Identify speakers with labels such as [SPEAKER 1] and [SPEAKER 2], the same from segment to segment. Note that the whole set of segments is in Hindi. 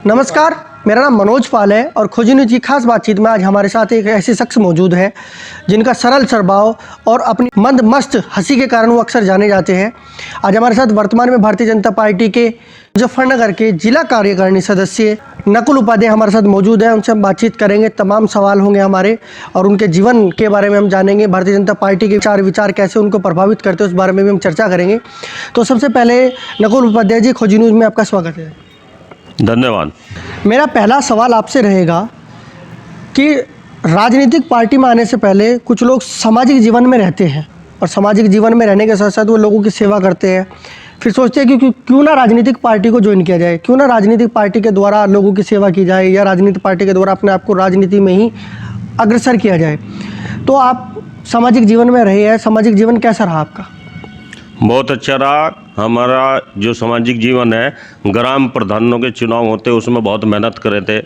[SPEAKER 1] नमस्कार, मेरा नाम मनोज पाल है और खोजी न्यूज़ की खास बातचीत में आज हमारे साथ एक ऐसे शख्स मौजूद हैं जिनका सरल स्वभाव और अपनी मंद मस्त हंसी के कारण वो अक्सर जाने जाते हैं। आज हमारे साथ वर्तमान में भारतीय जनता पार्टी के मुजफ्फरनगर के जिला कार्यकारिणी सदस्य नकुल उपाध्याय हमारे साथ मौजूद हैं। उनसे हम बातचीत करेंगे, तमाम सवाल होंगे हमारे और उनके जीवन के बारे में हम जानेंगे। भारतीय जनता पार्टी के विचार कैसे उनको प्रभावित करते हैं उस बारे में भी हम चर्चा करेंगे। तो सबसे पहले नकुल उपाध्याय जी, खोजी न्यूज़ में आपका स्वागत है।
[SPEAKER 2] धन्यवाद।
[SPEAKER 1] मेरा पहला सवाल आपसे रहेगा कि राजनीतिक पार्टी में आने से पहले कुछ लोग सामाजिक जीवन में रहते हैं और सामाजिक जीवन में रहने के साथ साथ वो लोगों की सेवा करते हैं, फिर सोचते हैं कि क्यों ना राजनीतिक पार्टी को ज्वाइन किया जाए, क्यों ना राजनीतिक पार्टी के द्वारा लोगों की सेवा की जाए या राजनीतिक पार्टी के द्वारा अपने आप को राजनीति में ही अग्रसर किया जाए। तो आप सामाजिक जीवन में रहे हैं, सामाजिक जीवन कैसा रहा आपका?
[SPEAKER 2] बहुत अच्छा रहा। हमारा जो सामाजिक जीवन है, ग्राम प्रधानों के चुनाव होते उसमें बहुत मेहनत करे थे।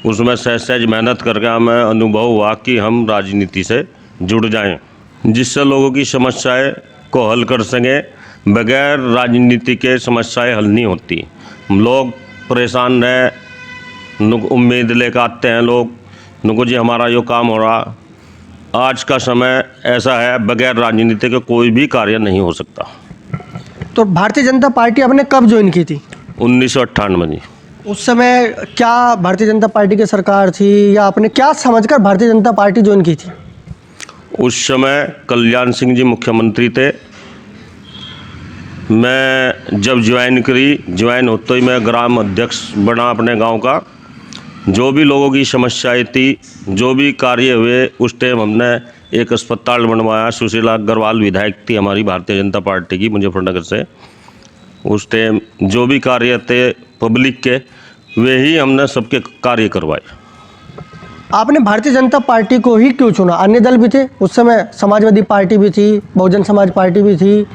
[SPEAKER 2] उसमें सहज मेहनत करके हमें अनुभव हुआ कि हम राजनीति से जुड़ जाएं, जिससे लोगों की समस्याएं को हल कर सकें। बगैर राजनीति के समस्याएं हल नहीं होती। लोग परेशान रहे, उम्मीद लेकर आते हैं लोग, नुको जी हमारा जो काम हो रहा। आज का समय ऐसा है, बगैर राजनीति के कोई भी कार्य नहीं हो सकता।
[SPEAKER 1] तो भारतीय जनता पार्टी आपने कब ज्वाइन की थी?
[SPEAKER 2] 1998 में।
[SPEAKER 1] उस समय क्या भारतीय जनता पार्टी की सरकार थी या आपने क्या समझकर भारतीय जनता पार्टी ज्वाइन की थी?
[SPEAKER 2] उस समय कल्याण सिंह जी मुख्यमंत्री थे। मैं जब ज्वाइन होते ही मैं ग्राम अध्यक्ष बना अपने गांव का। जो भी लोगों की समस्याएं थी, जो भी कार्य हुए, उस टाइम हमने एक अस्पताल बनवाया। सुशीला अग्रवाल विधायक थी हमारी भारतीय जनता पार्टी की मुजफ्फरनगर से। उस टाइम जो भी कार्य थे पब्लिक के, वे ही हमने सबके कार्य करवाए।
[SPEAKER 1] आपने भारतीय जनता पार्टी को ही क्यों चुना? अन्य दल भी थे उस समय, समाजवादी पार्टी भी थी, बहुजन समाज पार्टी भी थी,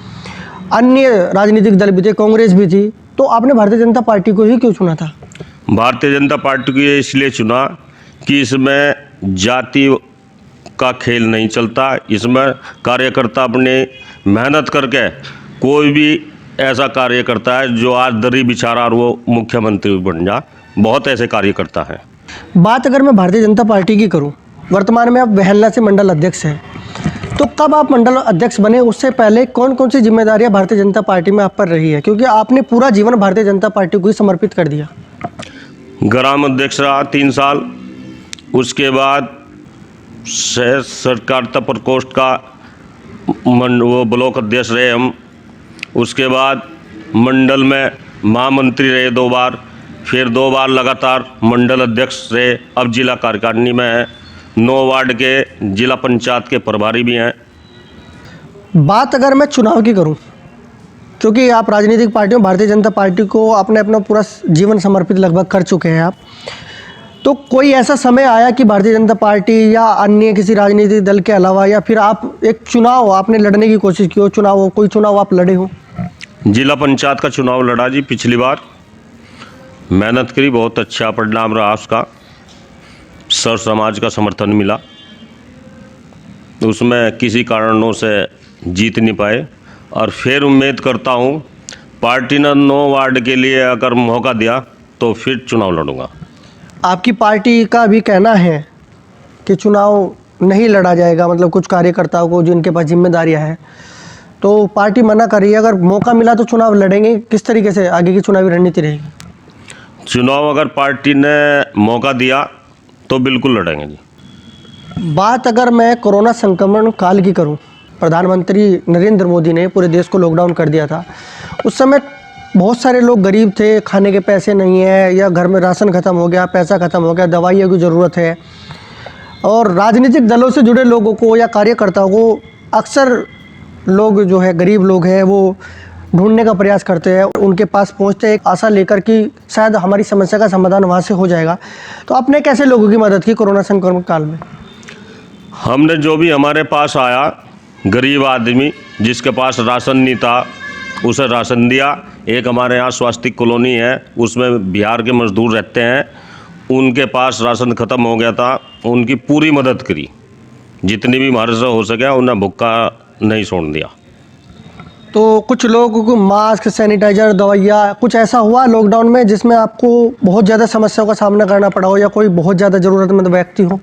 [SPEAKER 1] अन्य राजनीतिक दल भी थे, कांग्रेस भी थी, तो आपने भारतीय जनता पार्टी को ही क्यों चुना था?
[SPEAKER 2] भारतीय जनता पार्टी को ये इसलिए चुना कि इसमें जाति का खेल नहीं चलता। इसमें कार्यकर्ता अपने मेहनत करके कोई भी ऐसा कार्य करता है जो आज दरी बिछारा और वो मुख्यमंत्री बन जा। बहुत ऐसे कार्यकर्ता हैं।
[SPEAKER 1] बात अगर मैं भारतीय जनता पार्टी की करूं, वर्तमान में आप वेहल्ला से मंडल अध्यक्ष हैं, तो कब आप मंडल अध्यक्ष बने, उससे पहले कौन कौन सी जिम्मेदारियां भारतीय जनता पार्टी में आप पर रही है? क्योंकि आपने पूरा जीवन भारतीय जनता पार्टी को ही समर्पित कर दिया।
[SPEAKER 2] ग्राम अध्यक्ष रहा 3 साल। उसके बाद सहकारिता प्रकोष्ठ का वो ब्लॉक अध्यक्ष रहे हम। उसके बाद मंडल में महामंत्री रहे 2 बार, फिर 2 बार लगातार मंडल अध्यक्ष रहे। अब जिला कार्यकारिणी में है। 9 वार्ड के जिला पंचायत के प्रभारी भी हैं।
[SPEAKER 1] बात अगर मैं चुनाव की करूं, क्योंकि आप राजनीतिक पार्टियों भारतीय जनता पार्टी को आपने अपना पूरा जीवन समर्पित लगभग कर चुके हैं आप, तो कोई ऐसा समय आया कि भारतीय जनता पार्टी या अन्य किसी राजनीतिक दल के अलावा या फिर आप एक चुनाव आपने लड़ने की कोशिश की हो, कोई चुनाव आप लड़े हो?
[SPEAKER 2] जिला पंचायत का चुनाव लड़ा जी पिछली बार। मेहनत करी, बहुत अच्छा परिणाम रहा उसका। सर्व समाज का समर्थन मिला। उसमें किसी कारणों से जीत नहीं पाए और फिर उम्मीद करता हूँ पार्टी ने 9 वार्ड के लिए अगर मौका दिया तो फिर चुनाव लड़ूंगा।
[SPEAKER 1] आपकी पार्टी का भी कहना है कि चुनाव नहीं लड़ा जाएगा, मतलब कुछ कार्यकर्ताओं को जिनके पास जिम्मेदारियां हैं, तो पार्टी मना कर रही है। अगर मौका मिला तो चुनाव लड़ेंगे, किस तरीके से आगे की चुनावी रणनीति रहेगी?
[SPEAKER 2] चुनाव अगर पार्टी ने मौका दिया तो बिल्कुल लड़ेंगे जी।
[SPEAKER 1] बात अगर मैं कोरोना संक्रमण काल की करूं, प्रधानमंत्री नरेंद्र मोदी ने पूरे देश को लॉकडाउन कर दिया था। उस समय बहुत सारे लोग गरीब थे, खाने के पैसे नहीं है या घर में राशन ख़त्म हो गया, पैसा ख़त्म हो गया, दवाइयों की ज़रूरत है। और राजनीतिक दलों से जुड़े लोगों को या कार्यकर्ताओं को अक्सर लोग जो है गरीब लोग हैं वो ढूंढने का प्रयास करते हैं, उनके पास पहुंचते हैं एक आशा लेकर कि शायद हमारी समस्या का समाधान वहाँ से हो जाएगा। तो आपने कैसे लोगों की मदद की कोरोना संक्रमण काल में?
[SPEAKER 2] हमने जो भी हमारे पास आया, गरीब आदमी जिसके पास राशन नहीं था उसे राशन दिया। एक हमारे यहाँ स्वास्थ्य कॉलोनी है, उसमें बिहार के मजदूर रहते हैं, उनके पास राशन ख़त्म हो गया था, उनकी पूरी मदद करी। जितनी भी हमारे से हो सके उन्हें भूखा नहीं छोड़ दिया।
[SPEAKER 1] तो कुछ लोगों को मास्क, सैनिटाइजर, दवाइयाँ, कुछ ऐसा हुआ लॉकडाउन में जिसमें आपको बहुत ज़्यादा समस्याओं का सामना करना पड़ा हो या कोई बहुत ज़्यादा ज़रूरतमंद व्यक्ति हो?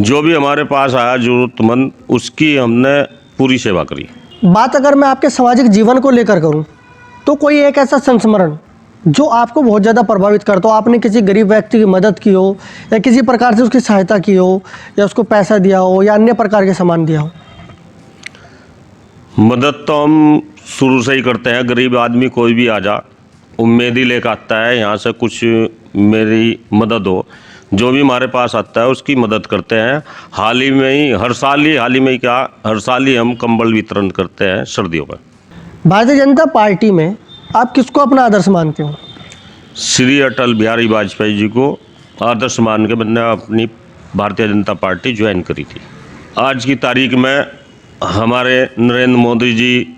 [SPEAKER 2] जो भी हमारे पास आया ज़रूरतमंद, उसकी हमने पूरी सेवा करी।
[SPEAKER 1] बात अगर मैं आपके सामाजिक जीवन को लेकर करूं, तो कोई एक ऐसा संस्मरण जो आपको बहुत ज़्यादा प्रभावित करता हो, आपने किसी गरीब व्यक्ति की मदद की हो या किसी प्रकार से उसकी सहायता की हो या उसको पैसा दिया हो या अन्य प्रकार के सामान दिया हो?
[SPEAKER 2] मदद तो हम शुरू से ही करते हैं। गरीब आदमी कोई भी आ जा, उम्मीद ही लेकर आता है यहाँ से कुछ मेरी मदद हो। जो भी हमारे पास आता है उसकी मदद करते हैं। हाल ही में हर साल ही हम कंबल वितरण करते हैं सर्दियों में।
[SPEAKER 1] भारतीय जनता पार्टी में आप किसको अपना आदर्श मानते हो?
[SPEAKER 2] श्री अटल बिहारी वाजपेयी जी को आदर्श मान के मैंने अपनी भारतीय जनता पार्टी ज्वाइन करी थी। आज की तारीख में हमारे नरेंद्र मोदी जी,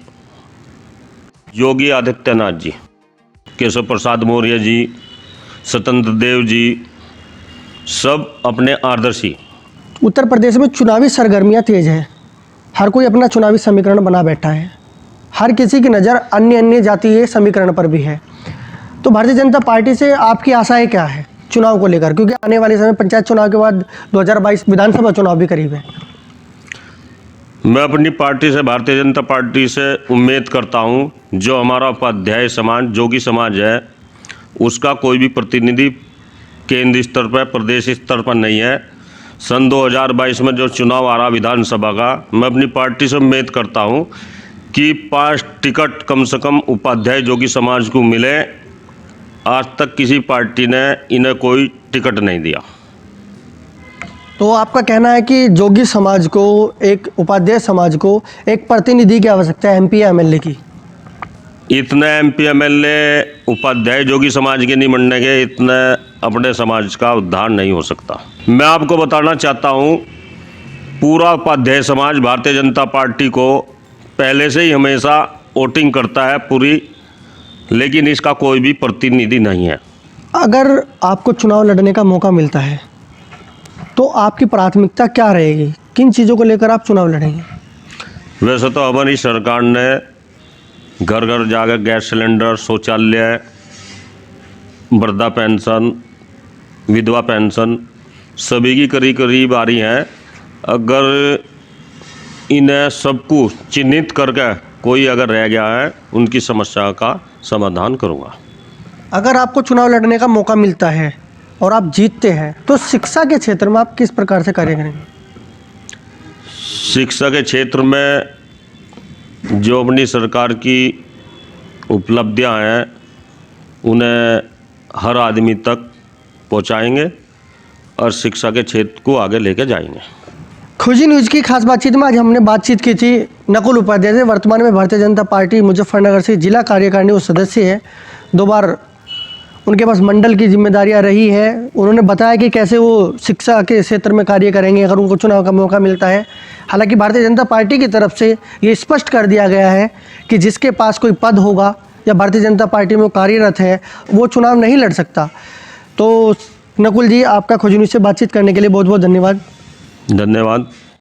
[SPEAKER 2] योगी आदित्यनाथ जी, केशव प्रसाद मौर्य जी, स्वतंत्र देव जी, सब अपने आदर्शी।
[SPEAKER 1] उत्तर प्रदेश में चुनावी सरगर्मियां तेज है, हर कोई अपना चुनावी समीकरण बना बैठा है, हर किसी की नज़र अन्य जातीय समीकरण पर भी है। तो भारतीय जनता पार्टी से आपकी आशाएं क्या है चुनाव को लेकर, क्योंकि आने वाले समय पंचायत चुनाव के बाद 2022 विधानसभा चुनाव भी करीब है?
[SPEAKER 2] मैं अपनी पार्टी से, भारतीय जनता पार्टी से उम्मीद करता हूं, जो हमारा उपाध्याय समाज, जोगी समाज है, उसका कोई भी प्रतिनिधि केंद्र स्तर पर, प्रदेश स्तर पर नहीं है। सन 2022 में जो चुनाव आ रहा विधानसभा का, मैं अपनी पार्टी से उम्मीद करता हूं कि 5 टिकट कम से कम उपाध्याय जोगी समाज को मिले। आज तक किसी पार्टी ने इन्हें कोई टिकट नहीं दिया।
[SPEAKER 1] तो आपका कहना है कि जोगी समाज को, एक उपाध्याय समाज को एक प्रतिनिधि की आवश्यकता है, MP या MLA की?
[SPEAKER 2] इतने MP MLA उपाध्याय जोगी समाज के नहीं बनने के, इतने अपने समाज का उद्धार नहीं हो सकता। मैं आपको बताना चाहता हूँ, पूरा उपाध्याय समाज भारतीय जनता पार्टी को पहले से ही हमेशा वोटिंग करता है पूरी, लेकिन इसका कोई भी प्रतिनिधि नहीं है।
[SPEAKER 1] अगर आपको चुनाव लड़ने का मौका मिलता है तो आपकी प्राथमिकता क्या रहेगी? किन चीज़ों को लेकर आप चुनाव लड़ेंगे?
[SPEAKER 2] वैसे तो हमारी सरकार ने घर घर जाकर गैस सिलेंडर, शौचालय, वृद्धा पेंशन, विधवा पेंशन सभी की करीब आ रही हैं। अगर इन्हें सबको चिन्हित करके कोई अगर रह गया है, उनकी समस्या का समाधान करूँगा।
[SPEAKER 1] अगर आपको चुनाव लड़ने का मौका मिलता है और आप जीतते हैं तो शिक्षा के क्षेत्र में आप किस प्रकार से कार्य करेंगे?
[SPEAKER 2] शिक्षा के क्षेत्र में जो अपनी सरकार की उपलब्धियां हैं, उन्हें हर आदमी तक पहुंचाएंगे और शिक्षा के क्षेत्र को आगे लेके जाएंगे।
[SPEAKER 1] खुशी न्यूज़ की खास बातचीत में आज हमने बातचीत की थी नकुल उपाध्याय से। वर्तमान में भारतीय जनता पार्टी मुजफ्फरनगर से जिला कार्यकारिणी वो सदस्य है, 2 बार उनके पास मंडल की जिम्मेदारियां रही है। उन्होंने बताया कि कैसे वो शिक्षा के क्षेत्र में कार्य करेंगे अगर उनको चुनाव का मौका मिलता है। हालांकि भारतीय जनता पार्टी की तरफ से ये स्पष्ट कर दिया गया है कि जिसके पास कोई पद होगा या भारतीय जनता पार्टी में वो कार्यरत है, वो चुनाव नहीं लड़ सकता। तो नकुल जी, आपका खुशी न्यूज़ से बातचीत करने के लिए बहुत बहुत धन्यवाद।
[SPEAKER 2] धन्यवाद।